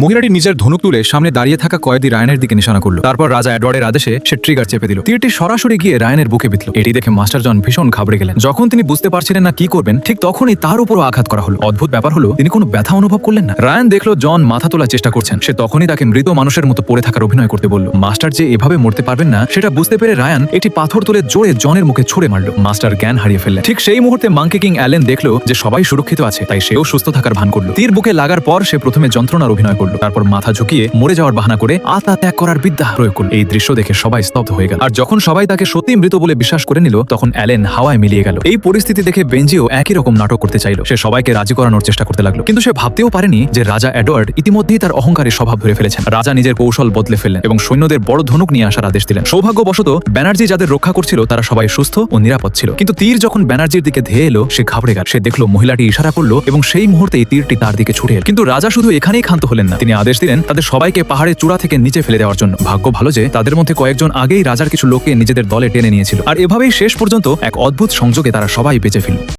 মহিলাটি নিজের ধনুক তুলে সামনে দাঁড়িয়ে থাকা কয়েদি রায়ানের দিকে নিশানা করলো। তারপর রাজা এডওয়ার্ডের আদেশে সে ট্রিগার চেপে দিল। তীরটি সরাসরি গিয়ে রায়ানের বুকে বিঁধল। এটি দেখে মাস্টার জন ভীষণ ঘাবড়ে গেলেন। যখন তিনি বুঝতে পারছিলেন না কি করবেন, ঠিক তখনই তার উপরও আঘাত করা হলো। অদ্ভুত ব্যাপার হলো, তিনি কোনো ব্যথা অনুভব করলেন না। রায়ান দেখলো জন মাথা তোলার চেষ্টা করছেন। সে তখনই তাকে মৃত মানুষের মতো পড়ে থাকার অভিনয় করতে বলল। মাস্টার যে এভাবে মরতে পারবেন না সেটা বুঝতে পেরে রায়ান একটি পাথর তুলে জোরে জনের মুখে ছুড়ে মারল। মাস্টার জ্ঞান হারিয়ে ফেললেন। ঠিক সেই মুহূর্তে মাঙ্কি কিং অ্যালেন দেখলো যে সবাই সুরক্ষিত আছে, তাই সেও সুস্থ থাকার ভান করলো। তীর বুকে লাগার পর সে প্রথমে যন্ত্রণার অভিনয় করলো, তারপর মাথা ঝুঁকিয়ে মরে যাওয়ার বাহানা করে আত্মা ত্যাগ করার বিদ্যা প্রয়োগ করল। এই দৃশ্য দেখে সবাই স্তব্ধ হয়ে গেল। আর যখন সবাই তাকে সত্যি মৃত বলে বিশ্বাস করে নিল, তখন অ্যালেন হাওয়ায় মিলিয়ে গেল। এই পরিস্থিতি দেখে বেঞ্জিও একই রকম নাটক করতে চাইল। সে সবাইকে রাজি করানোর চেষ্টা করতে লাগলো, কিন্তু সে ভাবতেও পারেনি যে রাজা এডওয়ার্ড ইতিমধ্যেই তার অহংকারের স্বভাব ধরে ফেলেছেন। রাজা নিজের কৌশল বদলে ফেললেন এবং সৈন্যদের বড় ধনুক নিয়ে আসার আদেশ দিলেন। সৌভাগ্যবশত ব্যানার্জি যাদের রক্ষা করছিল তারা সবাই সুস্থ ও নিরাপদ ছিল, কিন্তু তীর যখন ব্যানার্জির দিকে ধেয়ে এলো, সে ঘাবড়ে গেল। সে দেখলো মহিলাটি ইশারা করলো এবং সেই মুহূর্তেই তীরটি তার দিকে ছুটে এলো। কিন্তু রাজা শুধু এখানেই ক্ষান্ত হলেন না, তিনি আদেশ দিলেন তাদের সবাইকে পাহাড়ের চূড়া থেকে নিচে ফেলে দেওয়ার জন্য। ভাগ্য ভালো যে তাদের মধ্যে কয়েকজন আগেই রাজার কিছু লোককে নিজেদের দলে টেনে নিয়েছিল, আর এভাবেই শেষ পর্যন্ত এক অদ্ভুত সংযোগে তারা সবাই বেঁচে ফিরল।